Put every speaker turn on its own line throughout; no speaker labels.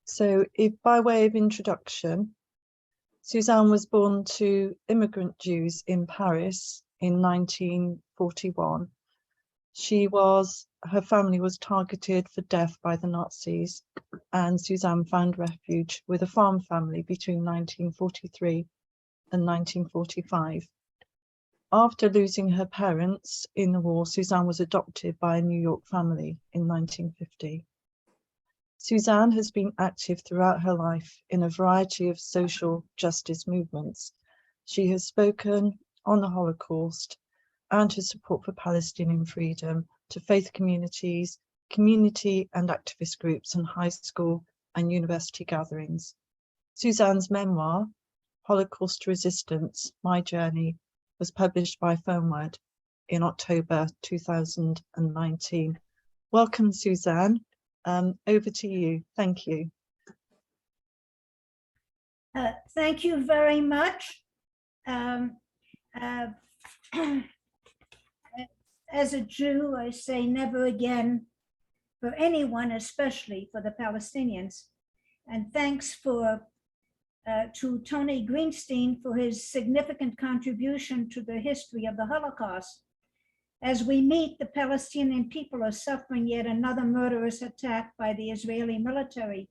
So if by way of introduction, Suzanne was born to immigrant Jews in Paris in 1941. Her family was targeted for death by the Nazis, and Suzanne found refuge with a farm family between 1943 and 1945. After losing her parents in the war, Suzanne was adopted by a New York family in 1950. Suzanne has been active throughout her life in a variety of social justice movements. She has spoken on the Holocaust and her support for Palestinian freedom to faith communities, community and activist groups, and high school and university gatherings. Suzanne's memoir, Holocaust Resistance, My Journey, was published by Fernword in October 2019. Welcome, Suzanne. Over to you. Thank you.
Thank you very much. As a Jew, I say never again for anyone, especially for the Palestinians. And thanks to Tony Greenstein for his significant contribution to the history of the Holocaust. As we meet, the Palestinian people are suffering yet another murderous attack by the Israeli military.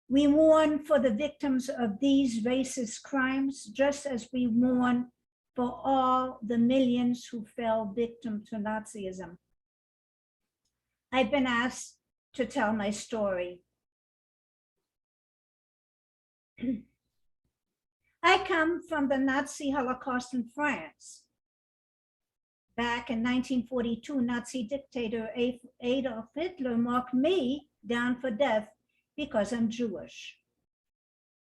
We mourn for the victims of these racist crimes, just as we mourn for all the millions who fell victim to Nazism. I've been asked to tell my story. I come from the Nazi Holocaust in France. Back in 1942, Nazi dictator Adolf Hitler marked me down for death because I'm Jewish.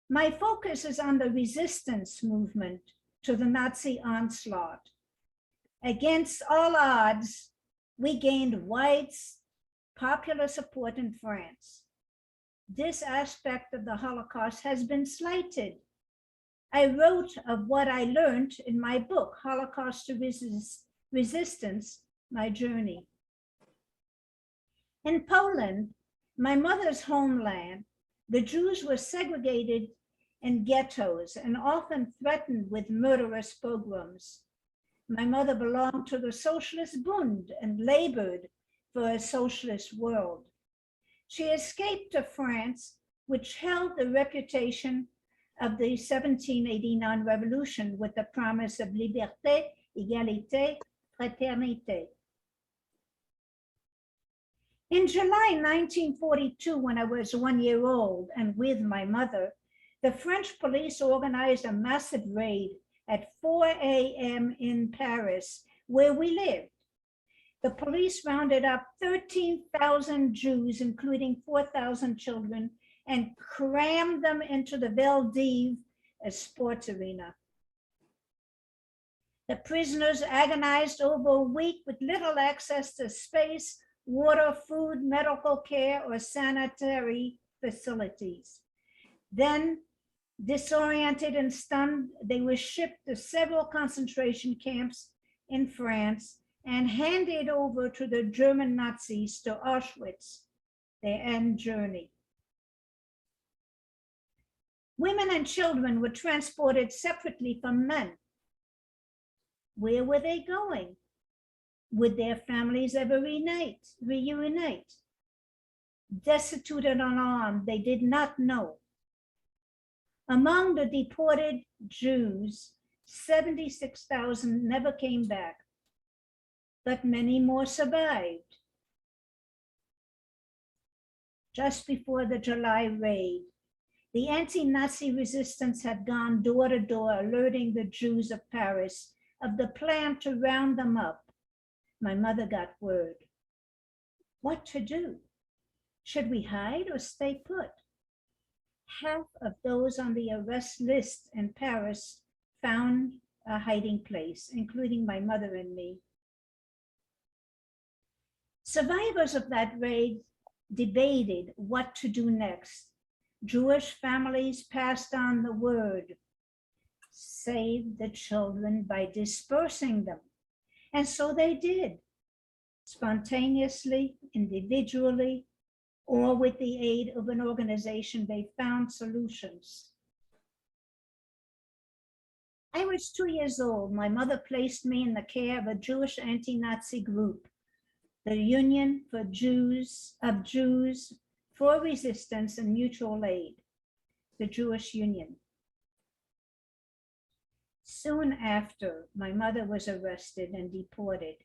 My focus is on the resistance movement to the Nazi onslaught. Against all odds, we gained Weiss popular support in France. This aspect of the Holocaust has been slighted. I wrote of what I learned in my book, Holocaust to Resistance, My Journey. In Poland, my mother's homeland, the Jews were segregated in ghettos and often threatened with murderous pogroms. My mother belonged to the Socialist Bund and labored for a socialist world. She escaped to France, which held the reputation of the 1789 revolution with the promise of liberté, égalité, fraternité. In July 1942, when I was 1 year old and with my mother, the French police organized a massive raid at 4 a.m. in Paris, where we lived. The police rounded up 13,000 Jews, including 4,000 children, and crammed them into the Veldiv, a sports arena. The prisoners agonized over a week with little access to space, water, food, medical care, or sanitary facilities. Then, disoriented and stunned, they were shipped to several concentration camps in France and handed over to the German Nazis to Auschwitz, their end journey. Women and children were transported separately from men. Where were they going? Would their families ever reunite? Destitute and unarmed, they did not know. Among the deported Jews, 76,000 never came back, but many more survived. Just before the July raid, the anti-Nazi resistance had gone door to door, alerting the Jews of Paris of the plan to round them up. My mother got word. What to do? Should we hide or stay put? Half of those on the arrest list in Paris found a hiding place, including my mother and me. Survivors of that raid debated what to do next. Jewish families passed on the word, save the children by dispersing them. And so they did, spontaneously, individually, or with the aid of an organization, they found solutions. I was 2 years old. My mother placed me in the care of a Jewish anti-Nazi group, the Union for Jews for Resistance and Mutual Aid, the Jewish Union. Soon after, my mother was arrested and deported.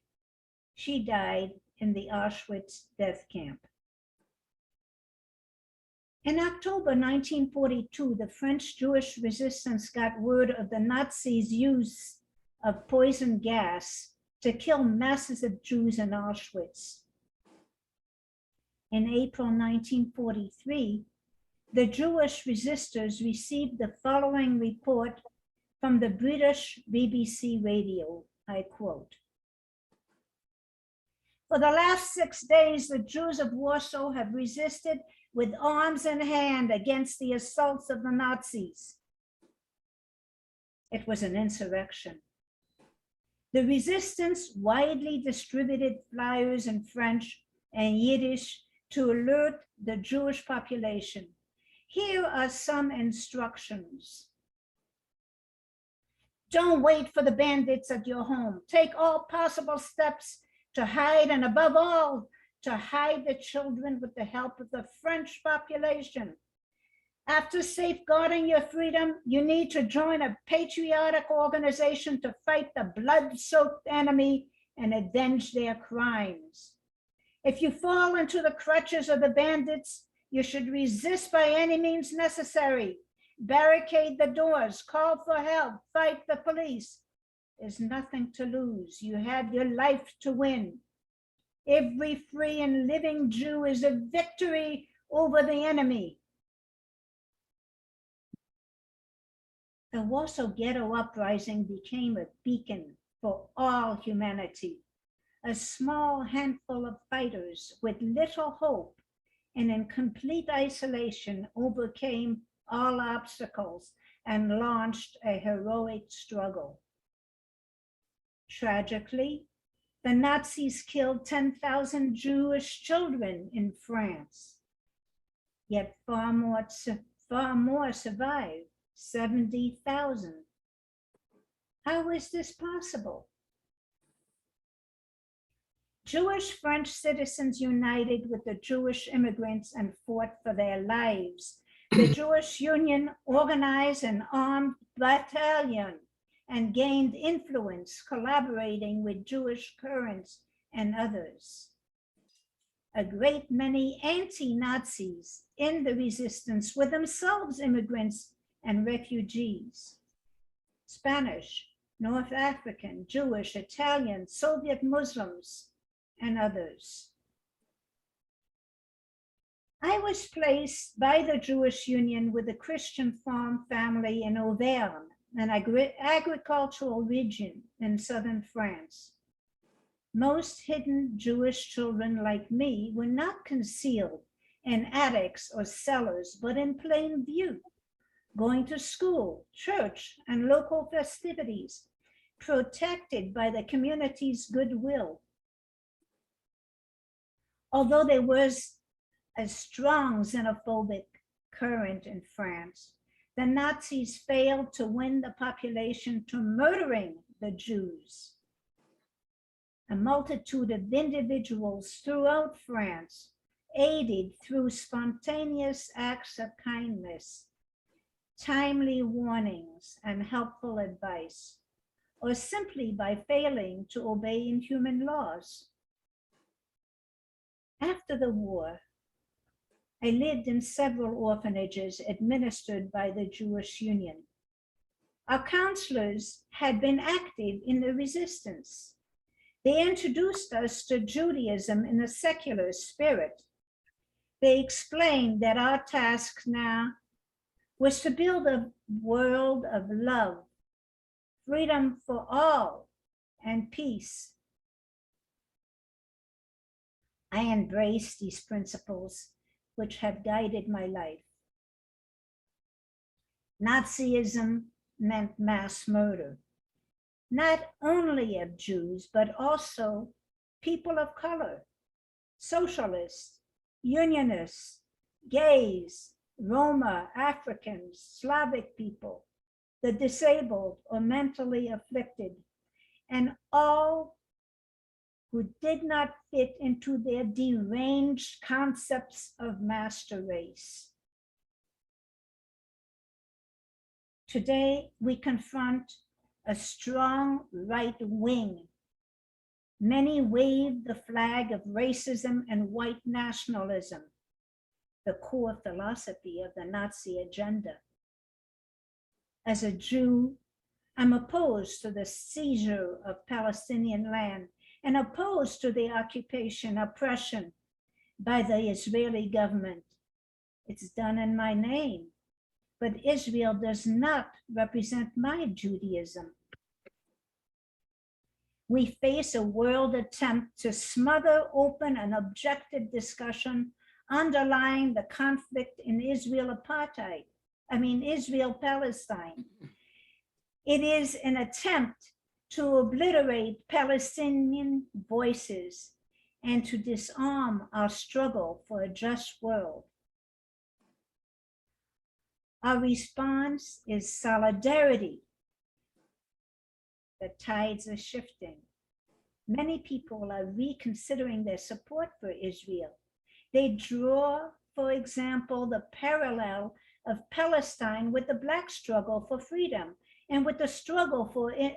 She died in the Auschwitz death camp. In October 1942, the French Jewish resistance got word of the Nazis' use of poison gas to kill masses of Jews in Auschwitz. In April 1943, the Jewish resistors received the following report from the British BBC radio, I quote, "For the last 6 days, the Jews of Warsaw have resisted with arms in hand against the assaults of the Nazis." It was an insurrection. The resistance widely distributed flyers in French and Yiddish to alert the Jewish population. Here are some instructions. Don't wait for the bandits at your home. Take all possible steps to hide, and above all, to hide the children with the help of the French population. After safeguarding your freedom, you need to join a patriotic organization to fight the blood-soaked enemy and avenge their crimes. If you fall into the clutches of the bandits, you should resist by any means necessary. Barricade the doors, call for help, fight the police. There's nothing to lose. You have your life to win. Every free and living Jew is a victory over the enemy. The Warsaw Ghetto Uprising became a beacon for all humanity. A small handful of fighters with little hope and in complete isolation overcame all obstacles and launched a heroic struggle. Tragically, the Nazis killed 10,000 Jewish children in France, yet far more survived, 70,000. How is this possible? Jewish French citizens united with the Jewish immigrants and fought for their lives. The Jewish Union organized an armed battalion and gained influence, collaborating with Jewish currents and others. A great many anti-Nazis in the resistance were themselves immigrants and refugees. Spanish, North African, Jewish, Italian, Soviet Muslims, and others. I was placed by the Jewish Union with a Christian farm family in Auvergne, an agricultural region in southern France. Most hidden Jewish children like me were not concealed in attics or cellars, but in plain view, going to school, church, and local festivities, protected by the community's goodwill. Although there was a strong xenophobic current in France, the Nazis failed to win the population to murdering the Jews. A multitude of individuals throughout France aided through spontaneous acts of kindness, timely warnings, and helpful advice, or simply by failing to obey inhuman laws. After the war, I lived in several orphanages administered by the Jewish Union. Our counselors had been active in the resistance. They introduced us to Judaism in a secular spirit. They explained that our task now was to build a world of love, freedom for all, and peace. I embraced these principles, which have guided my life. Nazism meant mass murder, not only of Jews, but also people of color, socialists, unionists, gays, Roma, Africans, Slavic people, the disabled or mentally afflicted, and all who did not fit into their deranged concepts of master race. Today, we confront a strong right wing. Many wave the flag of racism and white nationalism, the core philosophy of the Nazi agenda. As a Jew, I'm opposed to the seizure of Palestinian land and opposed to the occupation, oppression by the Israeli government. It's done in my name, but Israel does not represent my Judaism. We face a world attempt to smother open an objective discussion underlying the conflict in Israel-Palestine. It is an attempt to obliterate Palestinian voices and to disarm our struggle for a just world. Our response is solidarity. The tides are shifting. Many people are reconsidering their support for Israel. They draw, for example, the parallel of Palestine with the Black struggle for freedom and with the struggle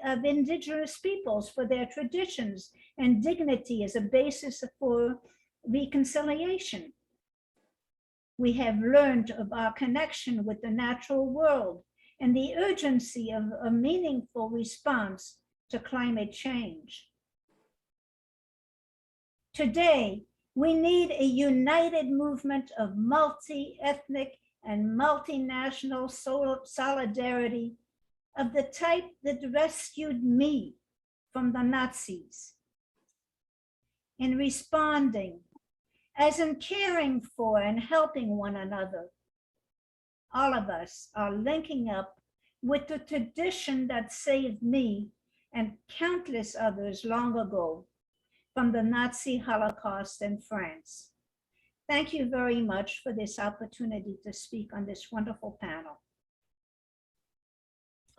of indigenous peoples for their traditions and dignity as a basis for reconciliation. We have learned of our connection with the natural world and the urgency of a meaningful response to climate change. Today, we need a united movement of multi-ethnic and multinational solidarity of the type that rescued me from the Nazis. In responding, as in caring for and helping one another, all of us are linking up with the tradition that saved me and countless others long ago from the Nazi Holocaust in France. Thank you very much for this opportunity to speak on this wonderful panel.